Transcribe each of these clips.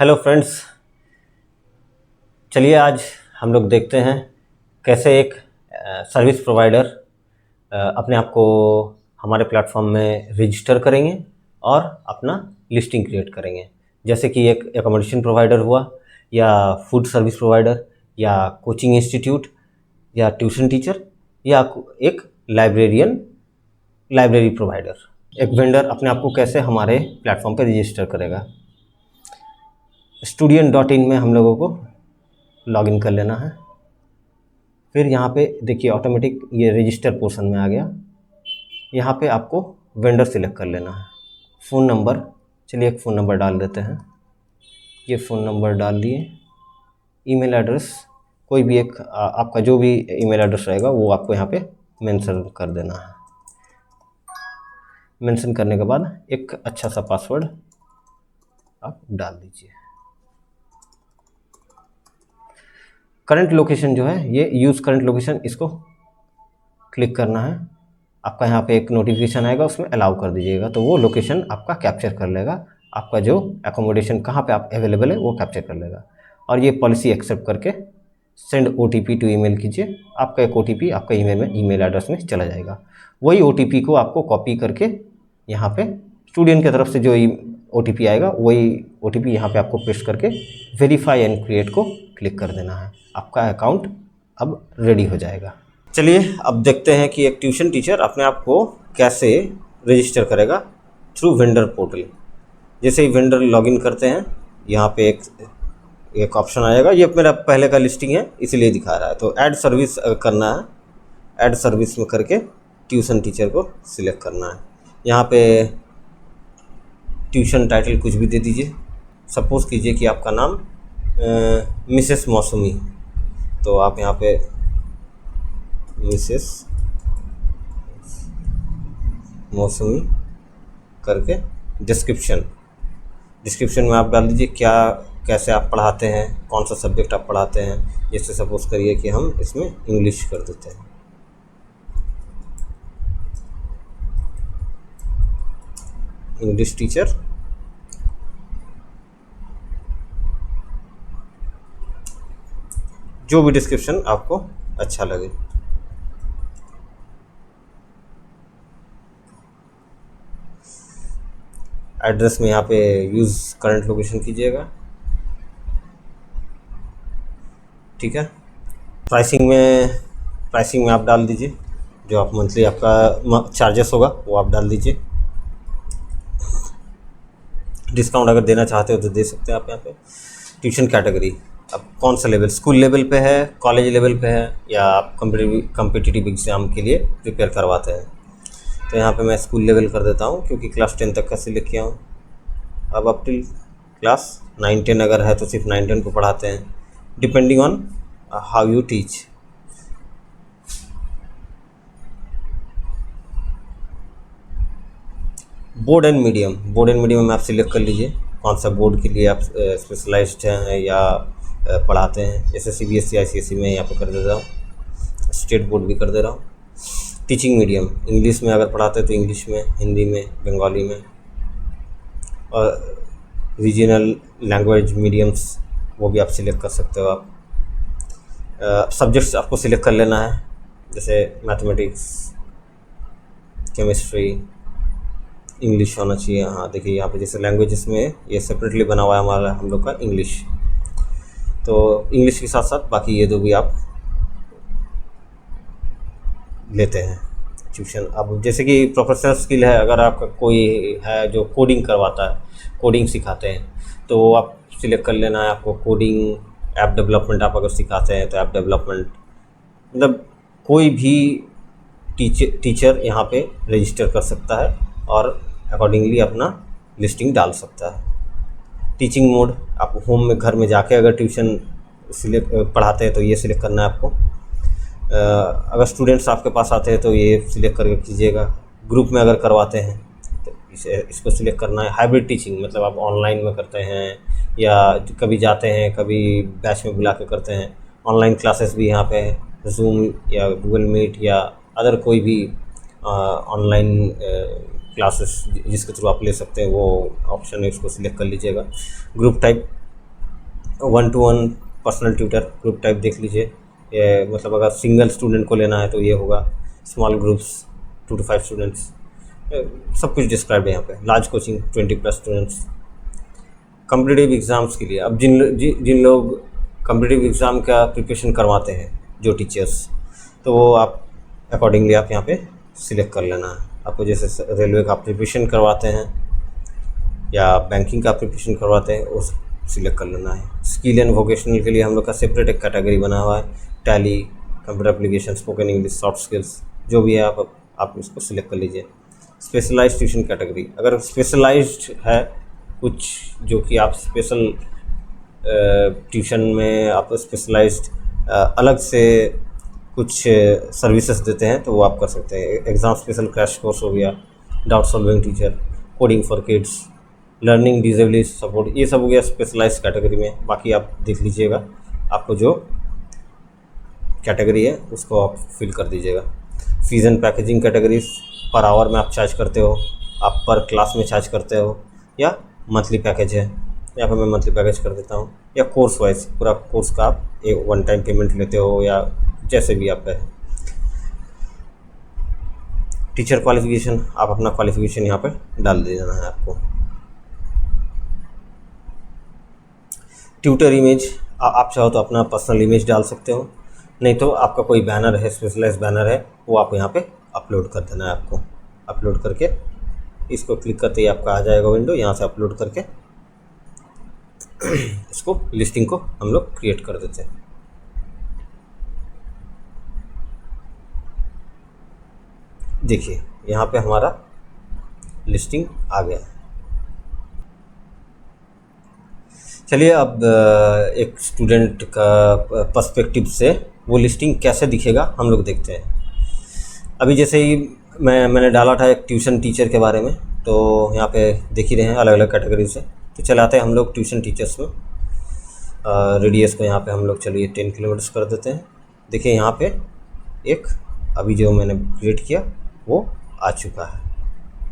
Hello friends, चलिए आज हम लोग देखते हैं कैसे एक सर्विस प्रोवाइडर अपने आप को हमारे प्लेटफॉर्म में रजिस्टर करेंगे और अपना लिस्टिंग क्रिएट करेंगे। जैसे कि एक एकोमोडेशन प्रोवाइडर हुआ, या फूड सर्विस प्रोवाइडर, या कोचिंग इंस्टीट्यूट, या ट्यूशन टीचर, या एक लाइब्रेरी प्रोवाइडर। एक वेंडर अपने आप को कैसे हमारे प्लेटफॉर्म पर रजिस्टर करेगा। student.in में हम लोगों को लॉगिन कर लेना है। फिर यहाँ पे देखिए ऑटोमेटिक ये रजिस्टर पोर्शन में आ गया। यहाँ पे आपको वेंडर सिलेक्ट कर लेना है। फ़ोन नंबर, चलिए एक फ़ोन नंबर डाल देते हैं। ये फ़ोन नंबर डाल दिए। ईमेल एड्रेस, कोई भी एक आपका जो भी ईमेल एड्रेस रहेगा वो आपको यहाँ पे मेंशन कर देना है। मेंशन करने के बाद एक अच्छा सा पासवर्ड आप डाल दीजिए। करंट लोकेशन जो है, ये यूज़ करंट लोकेशन, इसको क्लिक करना है। आपका यहाँ पे एक नोटिफिकेशन आएगा, उसमें अलाउ कर दीजिएगा, तो वो लोकेशन आपका कैप्चर कर लेगा। आपका जो एकोमोडेशन कहाँ पे आप अवेलेबल है वो कैप्चर कर लेगा। और ये पॉलिसी एक्सेप्ट करके सेंड OTP टू ईमेल कीजिए। आपका एक OTP आपका ईमेल एड्रेस में चला जाएगा। वही OTP को आपको कॉपी करके यहाँ पे स्टूडेंट की तरफ से जो OTP आएगा वही OTP यहाँ पे आपको पेस्ट करके वेरीफाई एंड क्रिएट को क्लिक कर देना है। आपका अकाउंट अब रेडी हो जाएगा। चलिए अब देखते हैं कि एक ट्यूशन टीचर अपने आप को कैसे रजिस्टर करेगा थ्रू वेंडर पोर्टल। जैसे ही वेंडर लॉगिन करते हैं, यहाँ पे एक ऑप्शन आएगा। ये मेरा पहले का लिस्टिंग है इसलिए दिखा रहा है। तो ऐड सर्विस करना है। ऐड सर्विस में करके ट्यूशन टीचर को सिलेक्ट करना है। यहाँ पे ट्यूशन टाइटल कुछ भी दे दीजिए। सपोज़ कीजिए कि आपका नाम मिसेस मौसमी, तो आप यहाँ पे मिसेस मौसमी करके डिस्क्रिप्शन में आप डाल दीजिए क्या कैसे आप पढ़ाते हैं, कौन सा सब्जेक्ट आप पढ़ाते हैं। जैसे सपोज़ करिए कि हम इसमें इंग्लिश कर देते हैं। English teacher. जो भी डिस्क्रिप्शन आपको अच्छा लगे। एड्रेस में यहाँ पे यूज़ करंट लोकेशन कीजिएगा, ठीक है। प्राइसिंग में आप डाल दीजिए जो आप मंथली आपका चार्जेस होगा वो आप डाल दीजिए। डिस्काउंट अगर देना चाहते हो तो दे सकते हैं आप यहाँ पे। ट्यूशन कैटेगरी, अब कौन सा लेवल, स्कूल लेवल पे है, कॉलेज लेवल पे है, या आप कम्पिटिटिव एग्ज़ाम के लिए प्रिपेयर करवाते हैं। तो यहाँ पे मैं स्कूल लेवल कर देता हूँ क्योंकि क्लास 10 तक का सिलेक्ट किया हूँ। अब अप टिल क्लास 9-10 अगर है तो सिर्फ 9-10 को पढ़ाते हैं, depending on how you teach. Board and medium में आप सिलेक्ट कर लीजिए कौन सा बोर्ड के लिए आप स्पेशलाइज्ड हैं या पढ़ाते हैं। जैसे CBSE ICSE में यहाँ पर कर दे रहा हूँ, स्टेट बोर्ड भी कर दे रहा हूँ। टीचिंग मीडियम, इंग्लिश में अगर पढ़ाते हैं तो इंग्लिश में, हिंदी में, बंगाली में, और रीजनल लैंग्वेज मीडियम्स वो भी आप सिलेक्ट कर सकते हो। आप सब्जेक्ट्स आपको सिलेक्ट कर लेना है, जैसे मैथमेटिक्स, केमिस्ट्री, इंग्लिश होना चाहिए। हाँ देखिए यहाँ पे जैसे लैंग्वेजेस में ये सेपरेटली बना हुआ है हमारा हम लोग का इंग्लिश, तो इंग्लिश के साथ साथ बाकी ये दो भी आप लेते हैं ट्यूशन। अब जैसे कि प्रोफेशनल स्किल है, अगर आपका कोई है जो कोडिंग करवाता है, कोडिंग सिखाते हैं, तो वो आप सिलेक्ट कर लेना है। आपको कोडिंग, ऐप डेवलपमेंट आप अगर सिखाते हैं तो ऐप डेवलपमेंट, मतलब कोई भी टीचर यहाँ पे रजिस्टर कर सकता है और अकॉर्डिंगली अपना लिस्टिंग डाल सकता है। टीचिंग मोड, आप होम में घर में जाके अगर ट्यूशन पढ़ाते हैं तो ये सिलेक्ट करना है आपको। अगर स्टूडेंट्स आपके पास आते हैं तो ये सिलेक्ट करके कीजिएगा। ग्रुप में अगर करवाते हैं तो इसको सिलेक्ट करना है। हाइब्रिड टीचिंग, मतलब आप ऑनलाइन में करते हैं या कभी जाते हैं, कभी बैच में बुला के करते हैं। ऑनलाइन क्लासेस भी यहाँ पे जूम या गूगल मीट या अदर कोई भी ऑनलाइन क्लासेस जिसके थ्रू आप ले सकते हैं वो ऑप्शन है, इसको सिलेक्ट कर लीजिएगा। Group type 1-to-1 personal tutor group type देख लीजिए। ये मतलब अगर सिंगल स्टूडेंट को लेना है तो ये होगा। स्मॉल ग्रुप्स 2 to 5 स्टूडेंट्स, सब कुछ डिस्क्राइब है यहाँ पे। Large coaching 20+ students. Competitive exams के लिए अब जिन लोग कॉम्पिटिटिव एग्ज़ाम का प्रिपरेशन करवाते हैं जो टीचर्स, तो वो आप अकॉर्डिंगली आप यहाँ पे सिलेक्ट कर लेना है। आपको जैसे रेलवे का प्रिपरेशन करवाते हैं या बैंकिंग का प्रिपरेशन करवाते हैं, वो सिलेक्ट कर लेना है। स्किल एंड वोकेशनल के लिए हम लोग का सेपरेट एक कैटेगरी बना हुआ है। Tally, computer application, spoken English, soft skills, जो भी है आप इसको सिलेक्ट कर लीजिए। स्पेशलाइज्ड ट्यूशन कैटेगरी, अगर स्पेशलाइज्ड है कुछ जो कि आप स्पेशल ट्यूशन में आप स्पेशलाइज्ड अलग से कुछ सर्विसेज देते हैं तो वो आप कर सकते हैं। एग्ज़ाम स्पेशल क्रैश कोर्स हो गया, doubt solving teacher, coding for kids, learning disability support, ये सब हो गया स्पेशलाइज कैटेगरी में। बाकी आप देख लीजिएगा, आपको जो कैटेगरी है उसको आप फिल कर दीजिएगा। Fees and packaging categories, per hour में आप चार्ज करते हो, आप पर क्लास में चार्ज करते हो, या मंथली पैकेज है, यहाँ पर मैं मंथली पैकेज कर देता हूँ, या कोर्स वाइज पूरा कोर्स का आप एक 1 टाइम पेमेंट लेते हो, या जैसे भी आपका है। टीचर क्वालिफिकेशन, आप अपना क्वालिफिकेशन यहाँ पर डाल देना है आपको। ट्यूटर इमेज, आप चाहो तो अपना पर्सनल इमेज डाल सकते हो, नहीं तो आपका कोई बैनर है, स्पेशलाइज बैनर है, वो आप यहाँ पे अपलोड कर देना है। आपको अपलोड करके इसको क्लिक करते ही आपका आ जाएगा विंडो, यहाँ से अपलोड करके इसको लिस्टिंग को हम लोग क्रिएट कर देते हैं। देखिए यहाँ पे हमारा लिस्टिंग आ गया है। चलिए अब एक स्टूडेंट का पर्सपेक्टिव से वो लिस्टिंग कैसे दिखेगा हम लोग देखते हैं। अभी जैसे ही मैंने डाला था एक ट्यूशन टीचर के बारे में, तो यहाँ पे देख ही रहे हैं अलग अलग कैटेगरी से। तो चलाते हैं हम लोग ट्यूशन टीचर्स में। रेडियस को यहाँ पे हम लोग चलिए 10 किलोमीटर्स कर देते हैं। देखिए यहाँ पे एक अभी जो मैंने क्रिएट किया वो आ चुका है।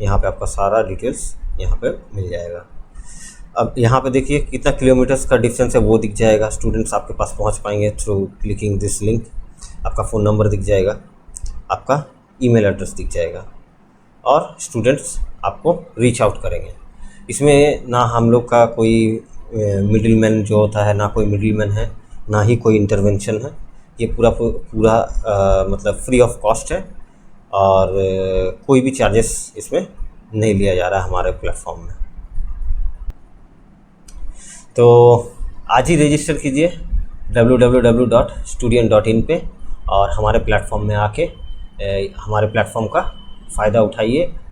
यहाँ पे आपका सारा डिटेल्स यहाँ पे मिल जाएगा। अब यहाँ पे देखिए कितना किलोमीटर्स का डिस्टेंस है वो दिख जाएगा। स्टूडेंट्स आपके पास पहुँच पाएंगे थ्रू क्लिकिंग दिस लिंक। आपका फ़ोन नंबर दिख जाएगा, आपका ईमेल एड्रेस दिख जाएगा, और स्टूडेंट्स आपको रीच आउट करेंगे। इसमें ना हम लोग का कोई मिडिलमैन जो होता है, ना कोई मिडिलमैन है, ना ही कोई इंटरवेंशन है। ये पूरा मतलब फ्री ऑफ कॉस्ट है, और कोई भी चार्जेस इसमें नहीं लिया जा रहा है हमारे प्लेटफॉर्म में। तो आज ही रजिस्टर कीजिए www.student.in पे, और हमारे प्लेटफॉर्म में आके हमारे प्लेटफॉर्म का फ़ायदा उठाइए।